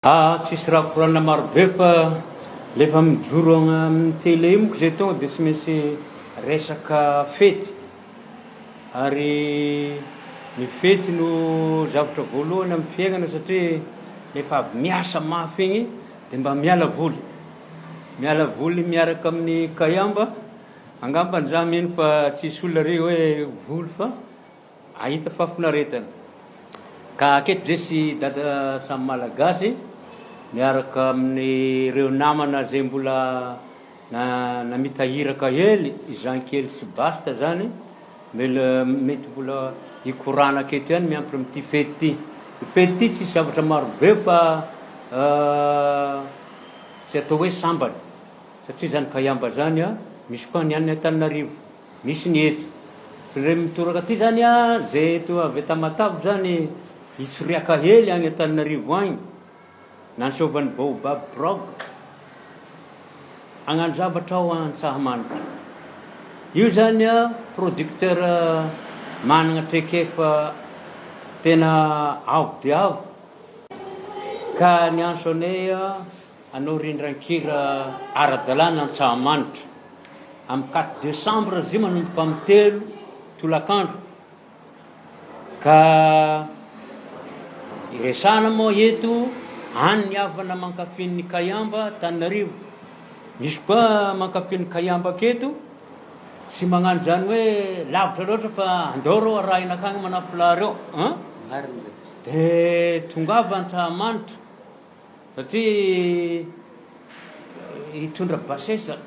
Tsisy raha korana marobe fa lefa mijoro amin'ny télé io moko zay tonga dia tsy maintsy resaka fety. Ary ny fety no zavatra voalohany amin'ny fiainana satria lefa avy miasa mafy igny dia mba miala voly miaraka amin'ny kayamba. Angambany za mino fa tsisy olona re hoe voly fa ahita fahafinaretana. Ka aketo zay sy dada samy malagasy miaraka amin'ny ireo namana zay mbola namitahiraka hely Jean-Kely sy Basta zany mety mbola hikorana aketo ihany miampy amin'ity fety ity. Fety ity tsy zavatra marobe fa tsy atao hoe sambany satria zany kayamba zany misy koa ny any Antananarivo, misy ny eto. Re mitoraka aty zany zay eto avy Tamatave zany hisoriaka hely any Antananarivo agny nansovan'ny Baobab Brog hagnano zavatra ao Antsahamanitra. Io zany producteur manana traikefa tena avo dia avo. Ka ny antso anay hanao rindran-kira ara-dalàna Antsahamanitra amin'ny 4 décembre zay manomboka amin'ny 3 tolakandro. Ka iresana moa eto any ny havana mankafin'ny kayamba Tananarivo. Misy koa mankafin'ny kayamba aketo tsy magnano zany hoe lavitra loatra fa andao reo arahina akagny manafila reo dia tongava Antsahamanitra satria hitondra basesa,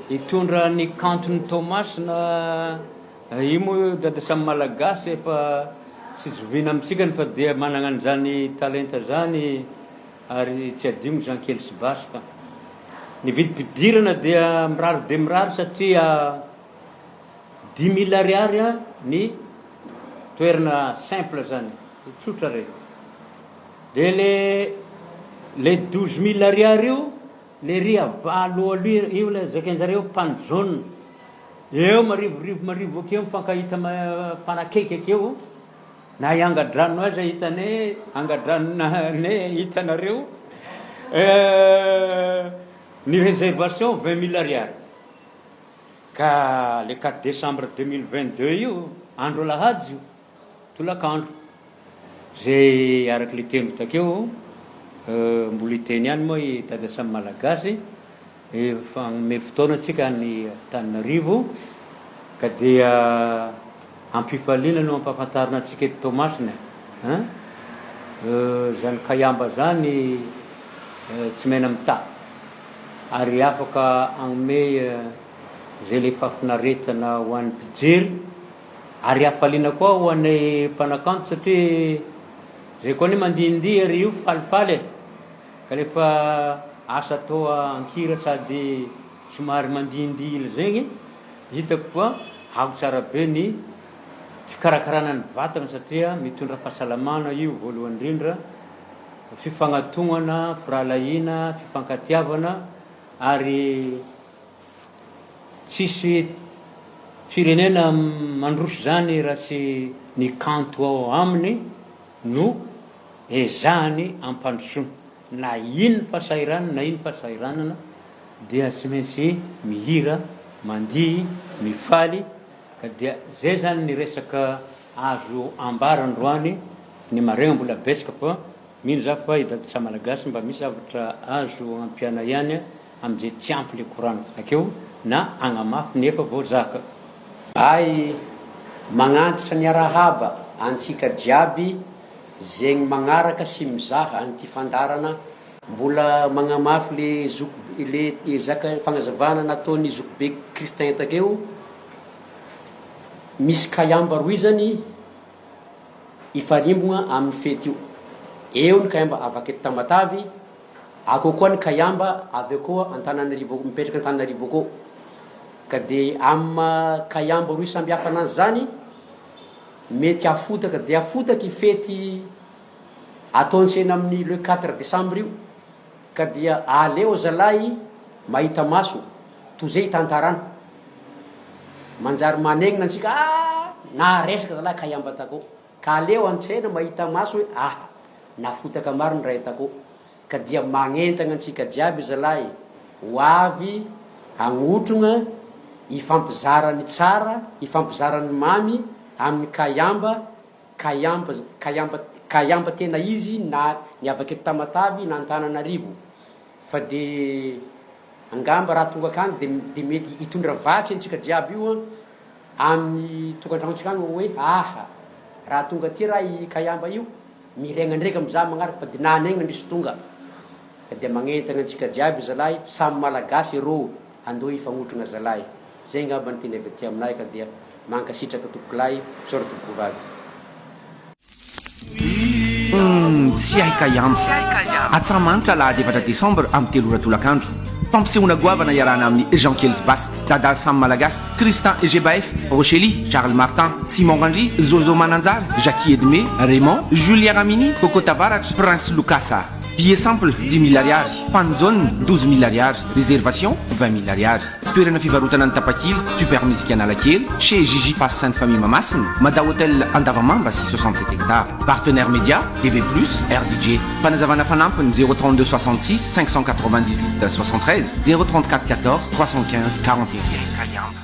hitondra ny kanton'ny Thomas na io moa dada samy malagasy efa tsy zoviana amitsika fa dia manana an'izany talenta zany. Ary tsy adino Jean-Kely sy Basta ny vidim-pidirana dia mirary satria 10 000 ariary ny toerana simple zany tsotra re. Dia le 12 000 ariary io le ria valo io le zakainjareo pane jaune eo marivorivo akeo mifankahita fanakaiky akeo na iangadrano aza hitanay angadranonay hitanareo ny réservation 20 000 ariary. Ka le 4 décembre 2022 io andro lahady io tolakandro zay araky le teno takeo mbola hiteny ihany moa i dada samy malagasy fagnome fotoana atsika ny Tananarivo ka dia ampifaliana no ampahafantarina atsika eto Tomasina zany kayamba zany tsy maina mita ary afaka agnome zay le fahafinaretana ho an'ny mpijery ary afaliana koa ho anay mpanakanto satria zay koa ny mandindihy ary io falifaly ka lefa asa atao ankira sady somary mandindihy zegny hitako koa hako tsara be ny fikarakarana ny vatana satria mitondra fahasalamana io voalohany indrindra, fifagnatognana, firalahiana, fifankatiavana ary tsisy firenena mandroso zany raha tsy ny kanto ao aminy no ezahany ampandrosoana na ino fahasahiranana na ino fahasahiranana dia tsy maintsy mihira, mandihy, mifaly. Ka dia zay zany ny resaka azo ambarandroany ny maregna mbola betsaka fa mino za fa dada samy malagasy mba misy zavatra azo ampiana ihany amin'izay tsy ampy le korana akeo na agnamafy nefa voazaka. Ay magnantitra ny arahaba antsika jiaby zegny magnaraka sy mizaha an'ity fandarana mbola magnamafy le zaka fagnazavana nataon'ny zokibe kristin takeo. Misy kayamba roizany ifarimbona amin'ny fety io. Eo ny kayamba avy aketo Tamatavy, akao koa ny kayamba avy koa Antananarivo mipetraka Antananarivo akao. Ka dia amin'ny kayamba roy samby hafa anazy zany mety afotaka dia afotaka i fety ataontsena amin'ny le 4 décembre io. Ka dia aleo zalahy mahita maso toy zay hitantarana manjary manegnina antsika na resaka zalahy kayamba takao ka aleo an-tsena mahita maso hoe nafotaka mariny raha hitako ka dia magnentana antsika jiaby zalahy ho avy agnotrona ifampizarany tsara ifampizarany mamy amin'ny kayamba tena izy na niavaka eto Tamatavy na Antananarivo fa de angamba raha tonga akany de mety hitondra vatsy antsika jiaby io amin'ny tokantranotsika any hoe raha tonga ty raha i kayamba io miregna ndraiky amizah magnaraka fa de nanegna ndrisy tonga de magnentana antsika jiaby zalahy samy malagasy ro andoha ifagnotrona zalahy zay ngamba ny teny avy aty aminay ka dia mankasitraka tompokolahy sora tompokovavy tsy hay kayamba atsamanitra lahady 7 Desambra amin'ny 3 ora tolakandro fampisehoana goavana iarahana amin'ny Jean Kels Bast Dada Sam Malagasy Christian Egebaest Rochely Charles Martin Simon Randry Zozo Mananjary Jackie Edmé Raymond Julien Ramini Coco Tavaratra Prince Lucasa billet simple 10 000 ariary fan zone 12 000 ariary réservation 20 000 ariary toerana fivarotana ny Tapakily super musique Analakely chez Gigi Passe Sainte Famille Mamasina Mada Hôtel Andavamamba 67 hectares partenaire média DB Plus RDJ fanazavana fanampiny 032 66 598 73 034 14 315 41